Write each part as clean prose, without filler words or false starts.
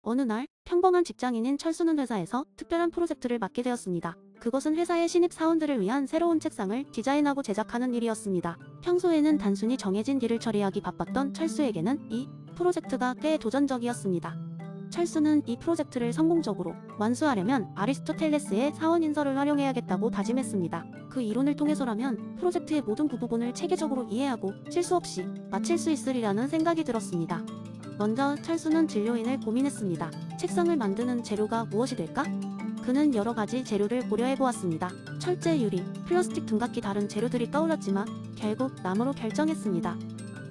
어느 날 평범한 직장인인 철수는 회사에서 특별한 프로젝트를 맡게 되었습니다. 그것은 회사의 신입 사원들을 위한 새로운 책상을 디자인하고 제작하는 일이었습니다. 평소에는 단순히 정해진 일을 처리하기 바빴던 철수에게는 이 프로젝트가 꽤 도전적이었습니다. 철수는 이 프로젝트를 성공적으로 완수하려면 아리스토텔레스의 사원인설을 활용해야겠다고 다짐했습니다. 그 이론을 통해서라면 프로젝트의 모든 부분을 체계적으로 이해하고 실수 없이 마칠 수 있으리라는 생각이 들었습니다. 먼저 철수는 진료인을 고민했습니다. 책상을 만드는 재료가 무엇이 될까? 그는 여러 가지 재료를 고려해보았습니다. 철제, 유리, 플라스틱 등 각기 다른 재료들이 떠올랐지만 결국 나무로 결정했습니다.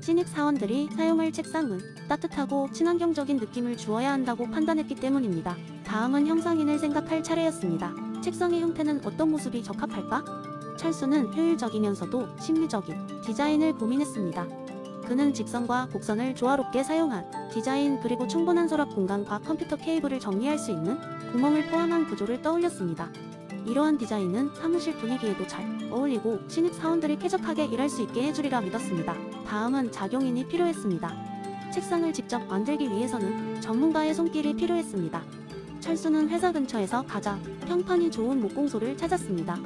신입 사원들이 사용할 책상은 따뜻하고 친환경적인 느낌을 주어야 한다고 판단했기 때문입니다. 다음은 형상인을 생각할 차례였습니다. 책상의 형태는 어떤 모습이 적합할까? 철수는 효율적이면서도 심리적인 디자인을 고민했습니다. 그는 직선과 곡선을 조화롭게 사용한 디자인, 그리고 충분한 서랍 공간과 컴퓨터 케이블을 정리할 수 있는 구멍을 포함한 구조를 떠올렸습니다. 이러한 디자인은 사무실 분위기에도 잘 어울리고 신입 사원들이 쾌적하게 일할 수 있게 해주리라 믿었습니다. 다음은 작용인이 필요했습니다. 책상을 직접 만들기 위해서는 전문가의 손길이 필요했습니다. 철수는 회사 근처에서 가장 평판이 좋은 목공소를 찾았습니다.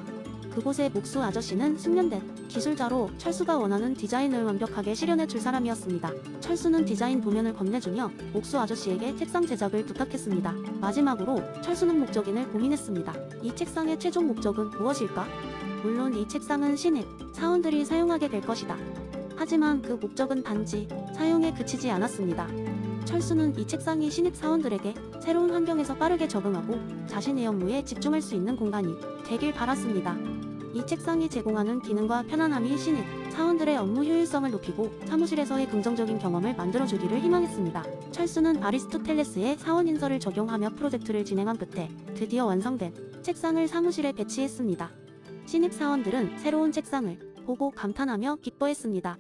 그곳의 목수 아저씨는 숙련된 기술자로 철수가 원하는 디자인을 완벽하게 실현해줄 사람이었습니다. 철수는 디자인 도면을 건네주며 목수 아저씨에게 책상 제작을 부탁했습니다. 마지막으로 철수는 목적인을 고민했습니다. 이 책상의 최종 목적은 무엇일까? 물론 이 책상은 신입 사원들이 사용하게 될 것이다. 하지만 그 목적은 단지 사용에 그치지 않았습니다. 철수는 이 책상이 신입 사원들에게 새로운 환경에서 빠르게 적응하고 자신의 업무에 집중할 수 있는 공간이 되길 바랐습니다. 이 책상이 제공하는 기능과 편안함이 신입 사원들의 업무 효율성을 높이고 사무실에서의 긍정적인 경험을 만들어주기를 희망했습니다. 철수는 아리스토텔레스의 사원인설을 적용하며 프로젝트를 진행한 끝에 드디어 완성된 책상을 사무실에 배치했습니다. 신입 사원들은 새로운 책상을 보고 감탄하며 기뻐했습니다.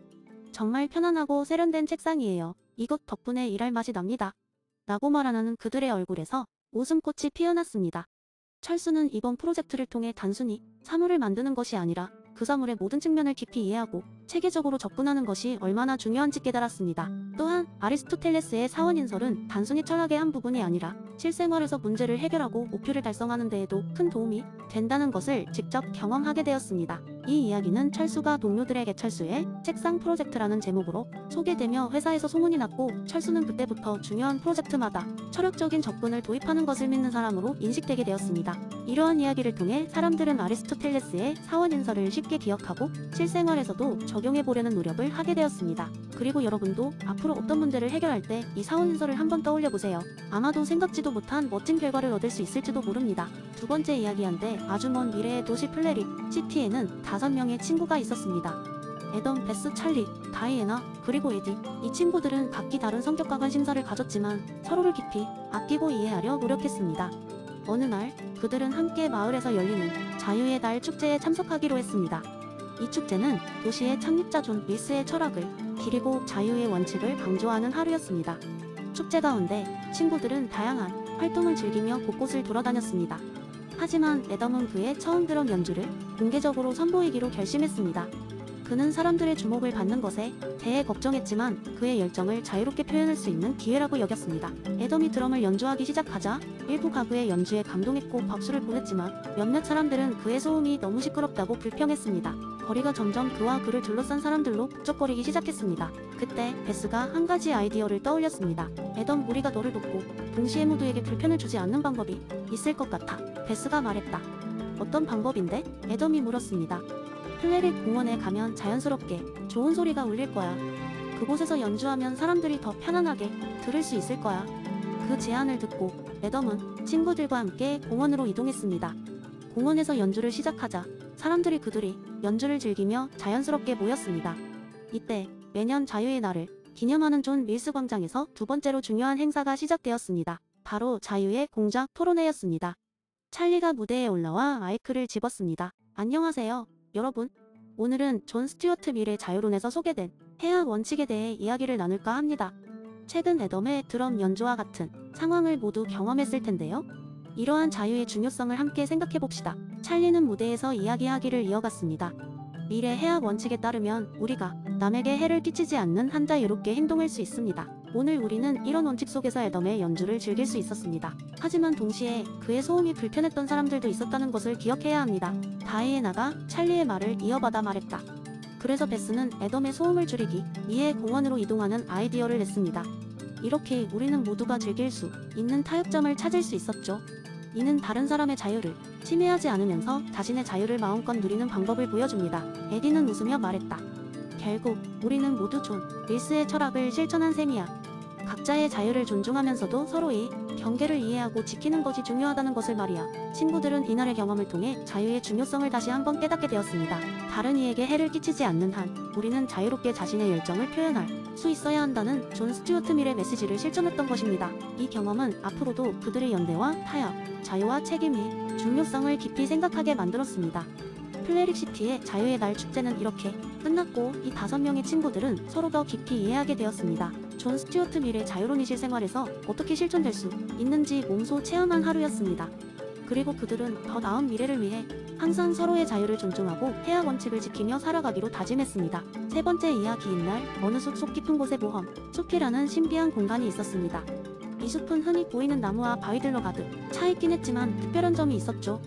정말 편안하고 세련된 책상이에요. 이것 덕분에 일할 맛이 납니다. 라고 말하는 그들의 얼굴에서 웃음꽃이 피어났습니다. 철수는 이번 프로젝트를 통해 단순히 사물을 만드는 것이 아니라 그 사물의 모든 측면을 깊이 이해하고 체계적으로 접근하는 것이 얼마나 중요한지 깨달았습니다. 또한 아리스토텔레스의 사원인설은 단순히 철학의 한 부분이 아니라 실생활에서 문제를 해결하고 목표를 달성하는 데에도 큰 도움이 된다는 것을 직접 경험하게 되었습니다. 이 이야기는 철수가 동료들에게 철수의 책상 프로젝트라는 제목으로 소개되며 회사에서 소문이 났고, 철수는 그때부터 중요한 프로젝트마다 철학적인 접근을 도입하는 것을 믿는 사람으로 인식되게 되었습니다. 이러한 이야기를 통해 사람들은 아리스토텔레스의 사원인설을 쉽게 기억하고 실생활에서도 적용해보려는 노력을 하게 되었습니다. 그리고 여러분도 앞으로 어떤 문제를 해결할 때 이 사원인설을 한번 떠올려보세요. 아마도 생각지도 못한 멋진 결과를 얻을 수 있을지도 모릅니다. 두 번째 이야기한데, 아주 먼 미래의 도시 플레리 시티에는 5명의 친구가 있었습니다. 애덤, 베스, 찰리, 다이애나, 그리고 에디. 이 친구들은 각기 다른 성격과 관심사를 가졌지만 서로를 깊이 아끼고 이해하려 노력했습니다. 어느 날 그들은 함께 마을에서 열리는 자유의 날 축제에 참석하기로 했습니다. 이 축제는 도시의 창립자 존 밀스의 철학을 기리고 자유의 원칙을 강조하는 하루였습니다. 축제 가운데 친구들은 다양한 활동을 즐기며 곳곳을 돌아다녔습니다. 하지만 애덤은 그의 처음 들은 연주를 공개적으로 선보이기로 결심했습니다. 그는 사람들의 주목을 받는 것에 대해 걱정했지만 그의 열정을 자유롭게 표현할 수 있는 기회라고 여겼습니다. 애덤이 드럼을 연주하기 시작하자 일부 가구의 연주에 감동했고 박수를 보냈지만 몇몇 사람들은 그의 소음이 너무 시끄럽다고 불평했습니다. 거리가 점점 그와 그를 둘러싼 사람들로 북적거리기 시작했습니다. 그때 베스가 한 가지 아이디어를 떠올렸습니다. 애덤, 우리가 너를 돕고 동시에 모두에게 불편을 주지 않는 방법이 있을 것 같아. 베스가 말했다. 어떤 방법인데? 애덤이 물었습니다. 플레릿 공원에 가면 자연스럽게 좋은 소리가 울릴 거야. 그곳에서 연주하면 사람들이 더 편안하게 들을 수 있을 거야. 그 제안을 듣고 애덤은 친구들과 함께 공원으로 이동했습니다. 공원에서 연주를 시작하자 사람들이 그들이 연주를 즐기며 자연스럽게 모였습니다. 이때 매년 자유의 날을 기념하는 존 밀스 광장에서 두 번째로 중요한 행사가 시작되었습니다. 바로 자유의 공작 토론회였습니다. 찰리가 무대에 올라와 마이크를 집었습니다. 안녕하세요, 여러분. 오늘은 존 스튜어트 밀의 자유론에서 소개된 해악 원칙에 대해 이야기를 나눌까 합니다. 최근 애덤의 드럼 연주와 같은 상황을 모두 경험했을 텐데요. 이러한 자유의 중요성을 함께 생각해봅시다. 찰리는 무대에서 이야기하기를 이어갔습니다. 밀의 해악 원칙에 따르면 우리가 남에게 해를 끼치지 않는 한 자유롭게 행동할 수 있습니다. 오늘 우리는 이런 원칙 속에서 애덤의 연주를 즐길 수 있었습니다. 하지만 동시에 그의 소음이 불편했던 사람들도 있었다는 것을 기억해야 합니다. 다이애나가 찰리의 말을 이어받아 말했다. 그래서 베스는 애덤의 소음을 줄이기 위해 공원으로 이동하는 아이디어를 냈습니다. 이렇게 우리는 모두가 즐길 수 있는 타협점을 찾을 수 있었죠. 이는 다른 사람의 자유를 침해하지 않으면서 자신의 자유를 마음껏 누리는 방법을 보여줍니다. 에디는 웃으며 말했다. 결국 우리는 모두 존 릴스의 철학을 실천한 셈이야. 각자의 자유를 존중하면서도 서로의 경계를 이해하고 지키는 것이 중요하다는 것을 말이야. 친구들은 이날의 경험을 통해 자유의 중요성을 다시 한번 깨닫게 되었습니다. 다른 이에게 해를 끼치지 않는 한 우리는 자유롭게 자신의 열정을 표현할 수 있어야 한다는 존 스튜어트 밀의 메시지를 실천했던 것입니다. 이 경험은 앞으로도 그들의 연대와 타협, 자유와 책임의 중요성을 깊이 생각하게 만들었습니다. 플레릭시티의 자유의 날 축제는 이렇게 끝났고 이 5명의 친구들은 서로 더 깊이 이해하게 되었습니다. 존 스튜어트 밀의 자유로운 실생활에서 어떻게 실천될 수 있는지 몸소 체험한 하루였습니다. 그리고 그들은 더 나은 미래를 위해 항상 서로의 자유를 존중하고 해야 원칙을 지키며 살아가기로 다짐했습니다. 세 번째 이야기인 날 어느 숲 깊은 곳에 모험 숲이라는 신비한 공간이 있었습니다. 이 숲은 흔히 보이는 나무와 바위들로 가득 차있긴 했지만 특별한 점이 있었죠.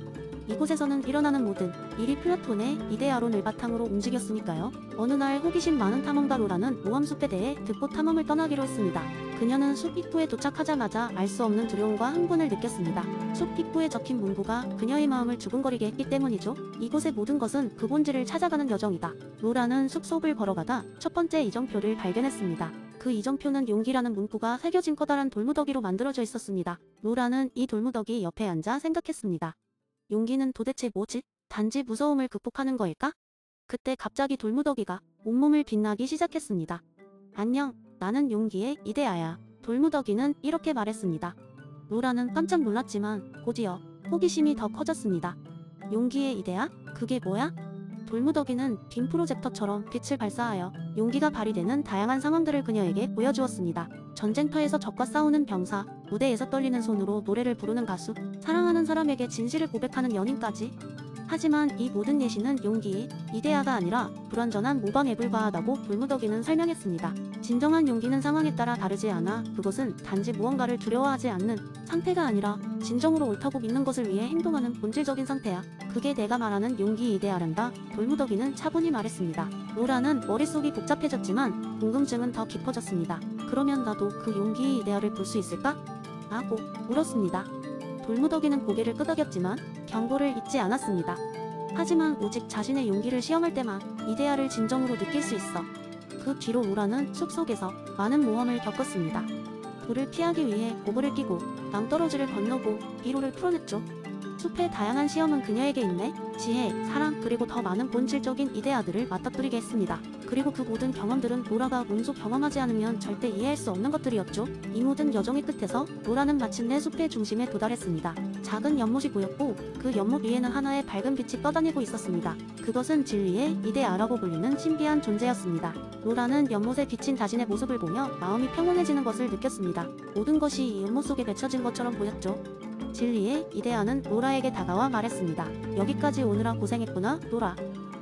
이곳에서는 일어나는 모든 일이 플라톤의 이데아론을 바탕으로 움직였으니까요. 어느 날 호기심 많은 탐험가 로라는 모험숲에 대해 듣고 탐험을 떠나기로 했습니다. 그녀는 숲 입구에 도착하자마자 알 수 없는 두려움과 흥분을 느꼈습니다. 숲 입구에 적힌 문구가 그녀의 마음을 두근거리게 했기 때문이죠. 이곳의 모든 것은 그 본질을 찾아가는 여정이다. 로라는 숲속을 걸어가다 첫 번째 이정표를 발견했습니다. 그 이정표는 용기라는 문구가 새겨진 커다란 돌무더기로 만들어져 있었습니다. 로라는 이 돌무더기 옆에 앉아 생각했습니다. 용기는 도대체 뭐지? 단지 무서움을 극복하는 거일까? 그때 갑자기 돌무더기가 온몸을 빛나기 시작했습니다. 안녕, 나는 용기의 이데아야. 돌무더기는 이렇게 말했습니다. 로라는 깜짝 놀랐지만 곧이어 호기심이 더 커졌습니다. 용기의 이데아? 그게 뭐야? 돌무더기는 빔 프로젝터처럼 빛을 발사하여 용기가 발휘되는 다양한 상황들을 그녀에게 보여주었습니다. 전쟁터에서 적과 싸우는 병사, 무대에서 떨리는 손으로 노래를 부르는 가수, 사랑하는 사람에게 진실을 고백하는 연인까지. 하지만 이 모든 예시는 용기의 이데아가 아니라 불완전한 모방에 불과하다고 돌무더기는 설명했습니다. 진정한 용기는 상황에 따라 다르지 않아 그것은 단지 무언가를 두려워하지 않는 상태가 아니라 진정으로 옳다고 믿는 것을 위해 행동하는 본질적인 상태야. 그게 내가 말하는 용기 이데아란다. 돌무더기는 차분히 말했습니다. 로라는 머릿속이 복잡해졌지만 궁금증은 더 깊어졌습니다. 그러면 나도 그 용기 이데아를 볼 수 있을까? 라고 물었습니다. 돌무더기는 고개를 끄덕였지만 경고를 잊지 않았습니다. 하지만 오직 자신의 용기를 시험할 때만 이데아를 진정으로 느낄 수 있어. 그 뒤로 로라는 숲속에서 많은 모험을 겪었습니다. 불을 피하기 위해 고글을 끼고 낭떠러지를 건너고 비로를 풀어냈죠. 숲의 다양한 시험은 그녀에게 인내, 지혜, 사랑 그리고 더 많은 본질적인 이데아들을 맞닥뜨리게 했습니다. 그리고 그 모든 경험들은 로라가 몸소 경험하지 않으면 절대 이해할 수 없는 것들이었죠. 이 모든 여정의 끝에서 로라는 마침내 숲의 중심에 도달했습니다. 작은 연못이 보였고 그 연못 위에는 하나의 밝은 빛이 떠다니고 있었습니다. 그것은 진리의 이데아라고 불리는 신비한 존재였습니다. 로라는 연못에 비친 자신의 모습을 보며 마음이 평온해지는 것을 느꼈습니다. 모든 것이 이 연못 속에 맺혀진 것처럼 보였죠. 진리의 이데아는 로라에게 다가와 말했습니다. 여기까지 오느라 고생했구나, 로라.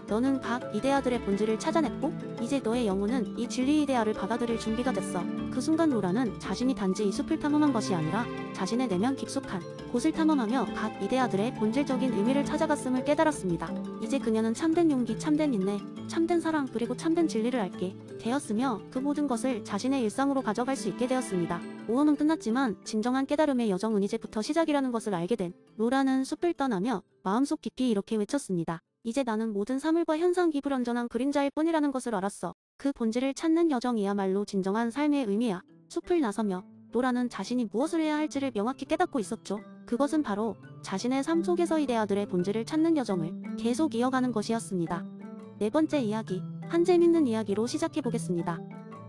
너는 각 이데아들의 본질을 찾아냈고 이제 너의 영혼은 이 진리 이데아를 받아들일 준비가 됐어. 그 순간 로라는 자신이 단지 이 숲을 탐험한 것이 아니라 자신의 내면 깊숙한 곳을 탐험하며 각 이데아들의 본질적인 의미를 찾아갔음을 깨달았습니다. 이제 그녀는 참된 용기, 참된 인내, 참된 사랑 그리고 참된 진리를 알게 되었으며 그 모든 것을 자신의 일상으로 가져갈 수 있게 되었습니다. 모험은 끝났지만 진정한 깨달음의 여정은 이제부터 시작이라는 것을 알게 된 로라는 숲을 떠나며 마음속 깊이 이렇게 외쳤습니다. 이제 나는 모든 사물과 현상이 불완전한 그림자일 뿐이라는 것을 알았어. 그 본질을 찾는 여정이야말로 진정한 삶의 의미야. 숲을 나서며 로라는 자신이 무엇을 해야 할지를 명확히 깨닫고 있었죠. 그것은 바로 자신의 삶 속에서 이데아들의 본질을 찾는 여정을 계속 이어가는 것이었습니다. 네 번째 이야기, 한 재밌는 이야기로 시작해보겠습니다.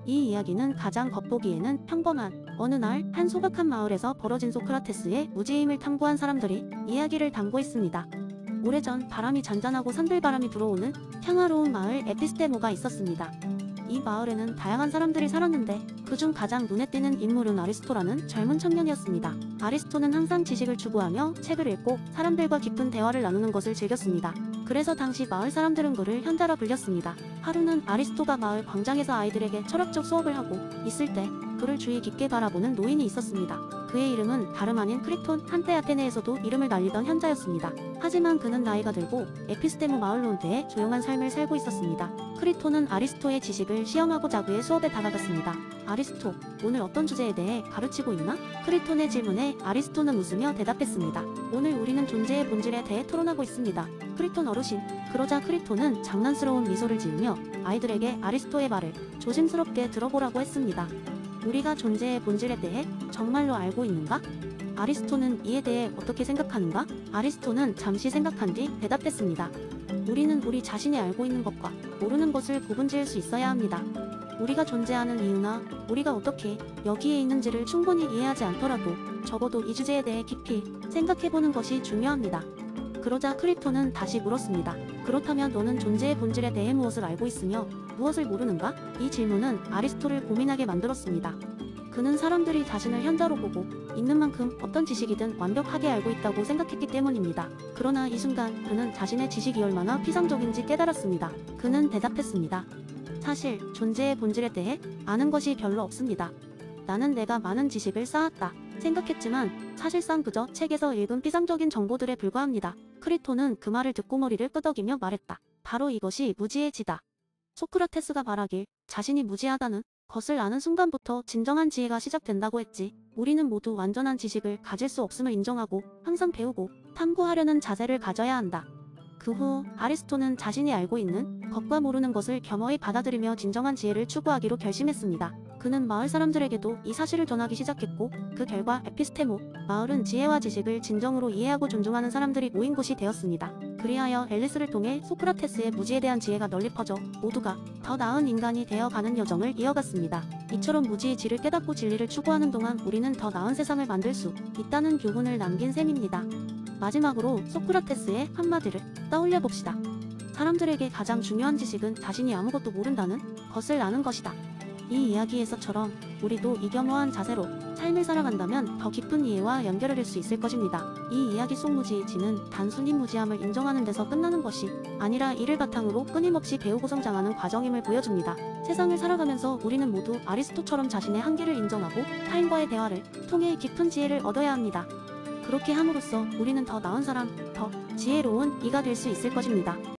이 이야기는 가장 겉보기에는 평범한 어느 날 한 소박한 마을에서 벌어진 소크라테스의 무지임을 탐구한 사람들이 이야기를 담고 있습니다. 오래전 바람이 잔잔하고 산들바람이 불어오는 평화로운 마을 에피스테모가 있었습니다. 이 마을에는 다양한 사람들이 살았는데 그중 가장 눈에 띄는 인물은 아리스토라는 젊은 청년이었습니다. 아리스토는 항상 지식을 추구하며 책을 읽고 사람들과 깊은 대화를 나누는 것을 즐겼습니다. 그래서 당시 마을 사람들은 그를 현자라 불렸습니다. 하루는 아리스토가 마을 광장에서 아이들에게 철학적 수업을 하고 있을 때 그를 주의 깊게 바라보는 노인이 있었습니다. 그의 이름은 다름 아닌 크리톤. 한때 아테네에서도 이름을 날리던 현자였습니다. 하지만 그는 나이가 들고 에피스테모 마을론테에 조용한 삶을 살고 있었습니다. 크리톤은 아리스토의 지식을 시험하고자 그의 수업에 다가갔습니다. 아리스토, 오늘 어떤 주제에 대해 가르치고 있나? 크리톤의 질문에 아리스토는 웃으며 대답했습니다. 오늘 우리는 존재의 본질에 대해 토론하고 있습니다. 크리톤 어르신. 그러자 크리톤은 장난스러운 미소를 지으며 아이들에게 아리스토의 말을 조심스럽게 들어보라고 했습니다. 우리가 존재의 본질에 대해 정말로 알고 있는가? 아리스토는 이에 대해 어떻게 생각하는가? 아리스토는 잠시 생각한 뒤 대답했습니다. 우리는 우리 자신이 알고 있는 것과 모르는 것을 구분지을 수 있어야 합니다. 우리가 존재하는 이유나 우리가 어떻게 여기에 있는지를 충분히 이해하지 않더라도 적어도 이 주제에 대해 깊이 생각해보는 것이 중요합니다. 그러자 크리톤은 다시 물었습니다. 그렇다면 너는 존재의 본질에 대해 무엇을 알고 있으며 무엇을 모르는가? 이 질문은 아리스토를 고민하게 만들었습니다. 그는 사람들이 자신을 현자로 보고 있는 만큼 어떤 지식이든 완벽하게 알고 있다고 생각했기 때문입니다. 그러나 이 순간 그는 자신의 지식이 얼마나 피상적인지 깨달았습니다. 그는 대답했습니다. 사실 존재의 본질에 대해 아는 것이 별로 없습니다. 나는 내가 많은 지식을 쌓았다 생각했지만 사실상 그저 책에서 읽은 피상적인 정보들에 불과합니다. 크리톤은 그 말을 듣고 머리를 끄덕이며 말했다. 바로 이것이 무지해지다. 소크라테스가 말하길 자신이 무지하다는 것을 아는 순간부터 진정한 지혜가 시작된다고 했지. 우리는 모두 완전한 지식을 가질 수 없음을 인정하고 항상 배우고 탐구하려는 자세를 가져야 한다. 그 후 아리스토는 자신이 알고 있는 것과 모르는 것을 겸허히 받아들이며 진정한 지혜를 추구하기로 결심했습니다. 그는 마을 사람들에게도 이 사실을 전하기 시작했고 그 결과 에피스테모, 마을은 지혜와 지식을 진정으로 이해하고 존중하는 사람들이 모인 곳이 되었습니다. 그리하여 앨리스를 통해 소크라테스의 무지에 대한 지혜가 널리 퍼져 모두가 더 나은 인간이 되어가는 여정을 이어갔습니다. 이처럼 무지의 질을 깨닫고 진리를 추구하는 동안 우리는 더 나은 세상을 만들 수 있다는 교훈을 남긴 셈입니다. 마지막으로 소크라테스의 한마디를 떠올려 봅시다. 사람들에게 가장 중요한 지식은 자신이 아무것도 모른다는 것을 아는 것이다. 이 이야기에서처럼 우리도 이 겸허한 자세로 삶을 살아간다면 더 깊은 이해와 연결을 할 수 있을 것입니다. 이 이야기 속 무지지는 단순히 무지함을 인정하는 데서 끝나는 것이 아니라 이를 바탕으로 끊임없이 배우고 성장하는 과정임을 보여줍니다. 세상을 살아가면서 우리는 모두 아리스토처럼 자신의 한계를 인정하고 타인과의 대화를 통해 깊은 지혜를 얻어야 합니다. 그렇게 함으로써 우리는 더 나은 사람, 더 지혜로운 이가 될 수 있을 것입니다.